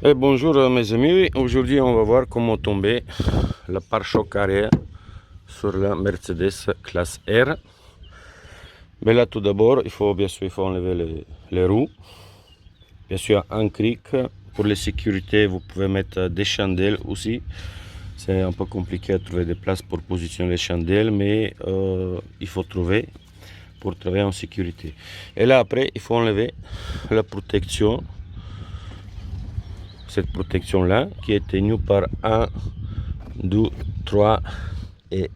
Et bonjour mes amis, aujourd'hui on va voir comment tomber le pare-choc arrière sur la Mercedes classe R. Mais là tout d'abord il faut enlever les roues. Bien sûr un cric, pour les sécurités vous pouvez mettre des chandelles aussi. C'est un peu compliqué à trouver des places pour positionner les chandelles, mais il faut trouver pour travailler en sécurité. Et là après il faut enlever la protection. Cette protection là qui est tenue par 1, 2, 3 et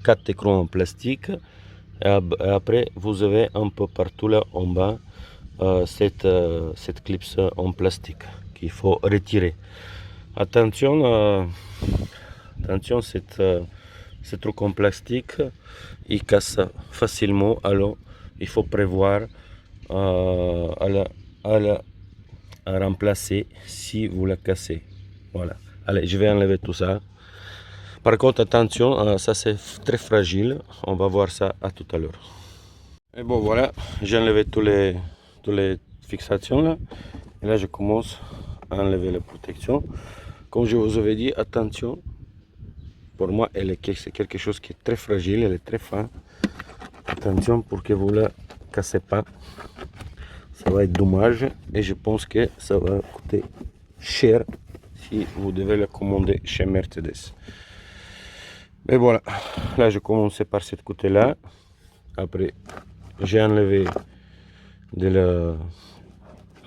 4 écrans en plastique. Et après vous avez un peu partout là en bas cette clips en plastique qu'il faut retirer. Attention, attention, cette truc en plastique il casse facilement, alors il faut prévoir à remplacer si vous la cassez. Voilà. Allez, je vais enlever tout ça. Par contre, attention, ça c'est très fragile. On va voir ça à tout à l'heure. Et bon, voilà, j'ai enlevé toutes les fixations là. Et là, je commence à enlever les protections. Comme je vous avais dit, attention. Pour moi, c'est quelque chose qui est très fragile, elle est très fin. Attention pour que vous ne la cassez pas. Ça va être dommage et je pense que ça va coûter cher si vous devez la commander chez Mercedes. Mais voilà, là je commençais par cette côté là. Après j'ai enlevé de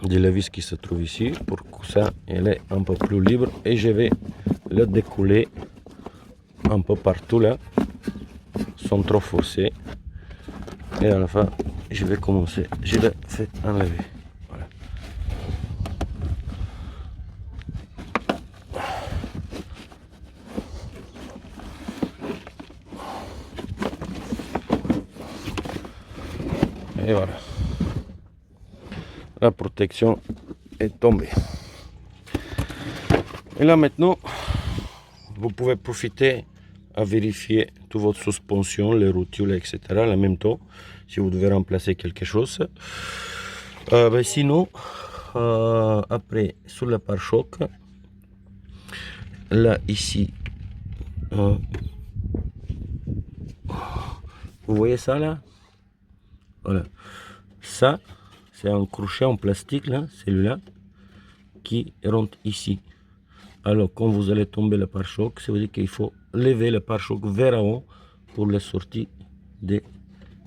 la vis qui se trouve ici pour que ça elle est un peu plus libre et je vais le découler un peu partout là sans trop forcer. Et à la fin je vais commencer, je le fais enlever. Voilà. Et voilà, la protection est tombée. Et là maintenant vous pouvez profiter à vérifier toute votre suspension, les rotules, etc. en même temps si vous devez remplacer quelque chose. Sinon après sur le pare-choc là ici vous voyez ça là, voilà, ça c'est un crochet en plastique là, celui-là qui rentre ici. Alors quand vous allez tomber le pare-choc, ça veut dire qu'il faut lever le pare-choc vers en haut pour la sortie de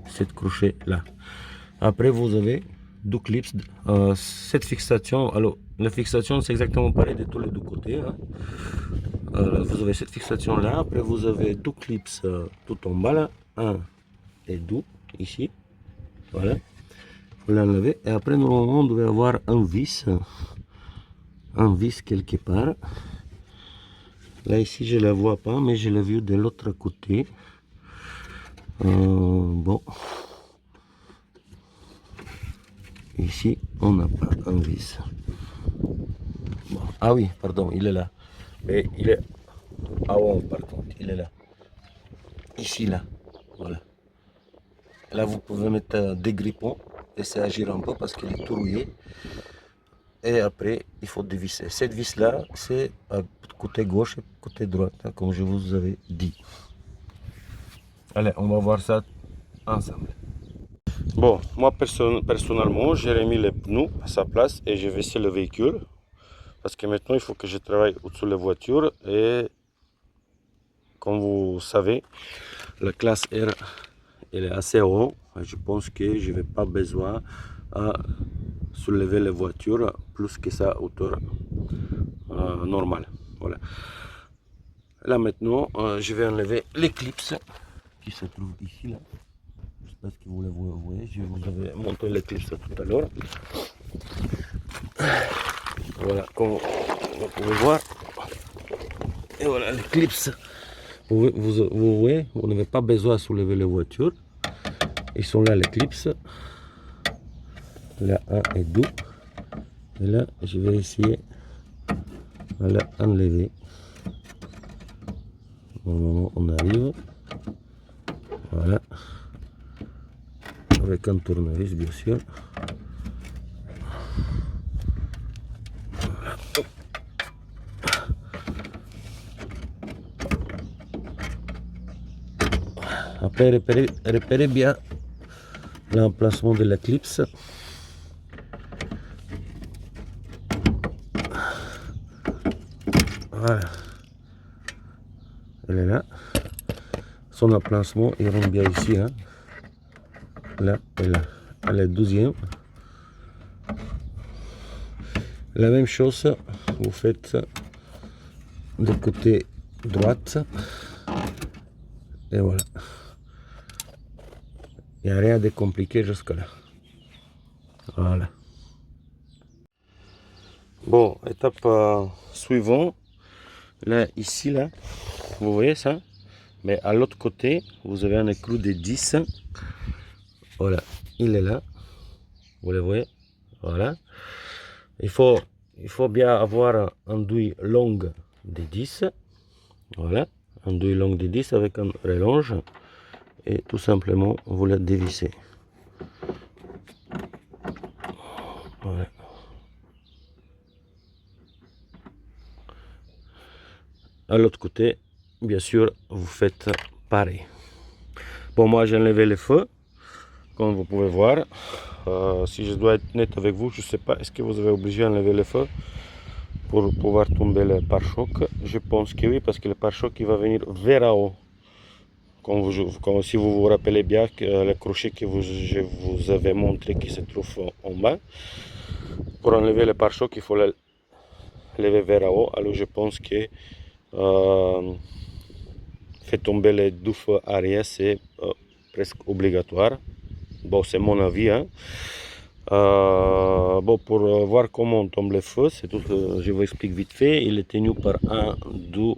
cette crochet là. Après vous avez deux clips, cette fixation. Alors la fixation c'est exactement pareil de tous les deux côtés, hein. Vous avez cette fixation là, après vous avez deux clips tout en bas là, un et deux ici, voilà, vous l'enlevez et après normalement on devait avoir un vis quelque part. Là ici je la vois pas, mais je l'ai vu de l'autre côté. Bon, ici on n'a pas un vis. Bon. Ah oui, pardon, il est là, mais il est ah ouais, par contre il est là, ici là, voilà. Là vous pouvez mettre des grippons, laisser agir un peu parce qu'il est tout rouillé. Et après il faut dévisser. Cette vis là c'est côté gauche et côté droite, hein, comme je vous avais dit. Allez, on va voir ça ensemble. Bon, moi personnellement j'ai remis les pneus à sa place et j'ai vissé le véhicule parce que maintenant il faut que je travaille au-dessus de la voiture. Et comme vous savez, la classe R elle est assez haut. Je pense que je vais pas besoin à soulever les voitures plus que ça hauteur normale. Voilà. Là maintenant je vais enlever l'éclipse qui se trouve ici là. Je sais pas ce que vous voyez, je vous avais montré l'éclipse tout à l'heure. Voilà, comme vous pouvez voir. Et voilà l'éclipse. Vous voyez, vous n'avez pas besoin de soulever les voitures. Ils sont là l'éclipse. Là 1 et 2. Et là je vais essayer de l'enlever. Normalement on arrive. Voilà. Avec un tournevis bien sûr. Après, repérez bien l'emplacement de l'éclipse. Voilà. Elle est là. Son emplacement, il rentre bien ici. Hein. Là et là. Elle est 12e. La même chose, vous faites du côté droite. Et voilà. Il n'y a rien de compliqué jusque là. Voilà. Bon, étape suivante. Là, ici, là, vous voyez ça? Mais à l'autre côté, vous avez un écrou de 10. Voilà, il est là. Vous le voyez? Voilà. Il faut bien avoir un douille longue de 10. Voilà, un douille longue de 10 avec un relonge. Et tout simplement, vous la dévissez. Voilà. À l'autre côté, bien sûr, vous faites pareil. Bon, moi j'ai enlevé le feu, comme vous pouvez voir. Si je dois être net avec vous, je ne sais pas, est-ce que vous avez obligé d'enlever le feu pour pouvoir tomber le pare-choc? Je pense que oui, parce que le pare-choc il va venir vers en haut. Si vous vous rappelez bien que le crochet que je vous avais montré qui se trouve en bas, pour enlever le pare-choc, il faut le lever vers en haut. Alors je pense que fait tomber les deux feux arrière, c'est presque obligatoire. Bon, c'est mon avis. Hein. Bon, pour voir comment on tombe les feux, c'est tout. Je vous explique vite fait. Il est tenu par 1, 2,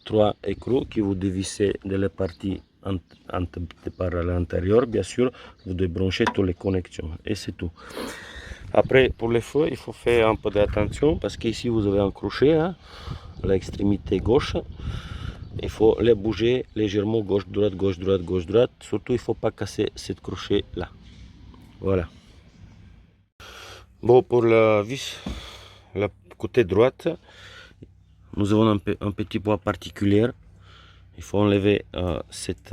3 écrous qui vous dévissez de la partie par l'intérieur. Bien sûr, vous débranchez toutes les connexions et c'est tout. Après, pour les feux, il faut faire un peu d'attention parce qu'ici vous avez un crochet hein, à l'extrémité gauche. Il faut les bouger légèrement gauche-droite, gauche-droite, gauche-droite. Surtout, il ne faut pas casser ce crochet là. Voilà. Bon, pour la vis, la côté droite, nous avons un petit point particulier. Il faut enlever cette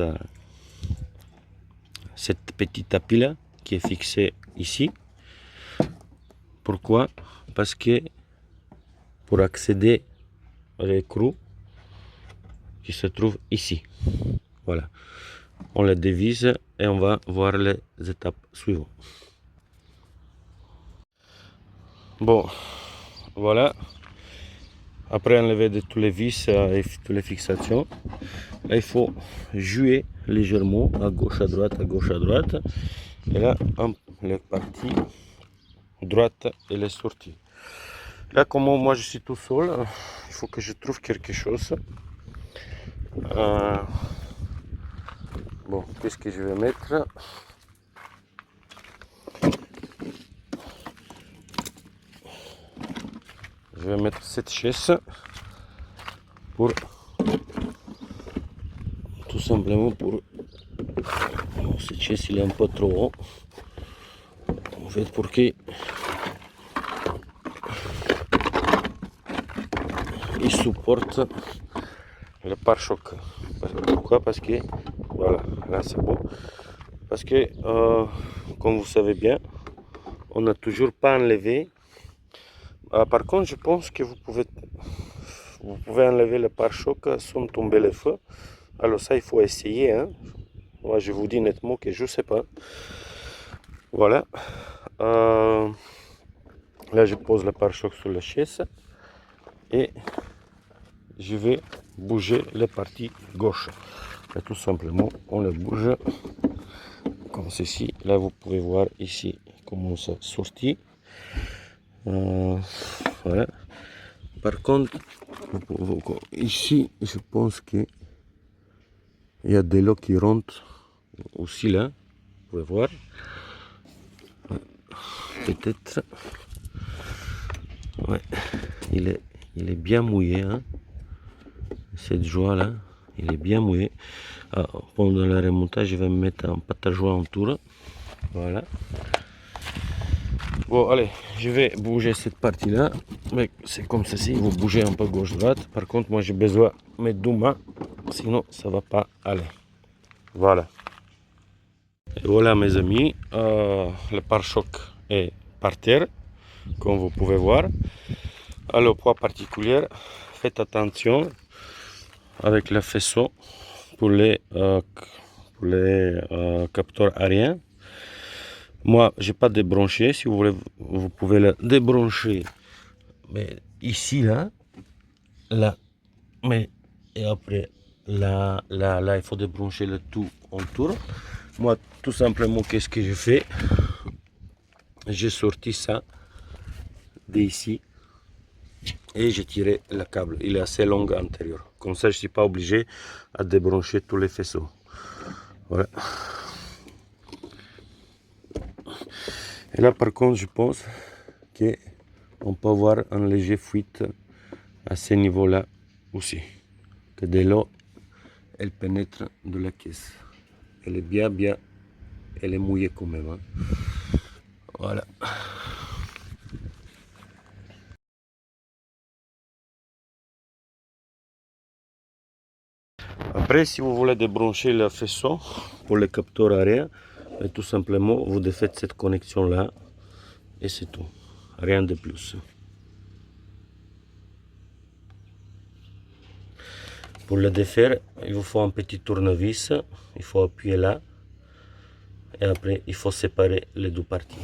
petite tapis là qui est fixée ici. Pourquoi? Parce que pour accéder à l'écrou qui se trouve ici. Voilà. On la dévisse et on va voir les étapes suivantes. Bon, voilà. Après enlever de tous les vis et toutes les fixations, là, il faut jouer légèrement à gauche, à droite, à gauche, à droite. Et là, les parties droite et les sorties. Là, comment moi je suis tout seul, il faut que je trouve quelque chose. Bon, qu'est-ce que je vais mettre? Je vais mettre cette chaise pour tout simplement pour cette chaise il est un peu trop haut en fait pour qu'il supporte le pare-choc. Pourquoi? Parce que voilà, là c'est bon. Parce que comme vous savez bien, on n'a toujours pas enlevé. Par contre, je pense que vous pouvez enlever le pare-choc sans tomber le feu. Alors ça, il faut essayer. Hein. Moi, je vous dis nettement que je ne sais pas. Voilà. Là, je pose le pare-choc sur la chaise et je vais bouger la partie gauche. Et tout simplement, on le bouge comme ceci. Là, vous pouvez voir ici comment ça sortit. Voilà. Par contre, ici, je pense que il y a de l'eau qui rentre aussi là. Vous pouvez voir. Peut-être. Ouais. Il est bien mouillé. Hein. Cette joie là, il est bien mouillé. Pendant le remontage, je vais me mettre un pâte à joie autour. Voilà. Bon, allez, je vais bouger cette partie-là. Mais c'est comme ceci, vous bougez un peu gauche-droite. Par contre, moi, j'ai besoin de mes deux mains, sinon ça va pas aller. Voilà. Et voilà mes amis, le pare-choc est par terre, comme vous pouvez voir. Alors, point particulier, faites attention avec le faisceau pour les capteurs aériens. Moi, j'ai pas débranché. Si vous voulez, vous pouvez le débrancher. Mais ici, là, mais et après, là, il faut débrancher le tout autour. Moi, tout simplement, qu'est-ce que j'ai fait? J'ai sorti ça d'ici et j'ai tiré le câble. Il est assez long à l'intérieur. Comme ça, je ne suis pas obligé à débrancher tous les faisceaux. Voilà. Et là, par contre, je pense qu'on peut avoir un léger fuite à ce niveau-là aussi. Que de l'eau, elle pénètre de la caisse. Elle est bien, elle est mouillée quand même. Hein. Voilà. Après, si vous voulez débrancher le faisceau pour le capteur aérien, tout simplement, vous défaites cette connexion-là et c'est tout. Rien de plus. Pour le défaire, il vous faut un petit tournevis. Il faut appuyer là. Et après, il faut séparer les deux parties.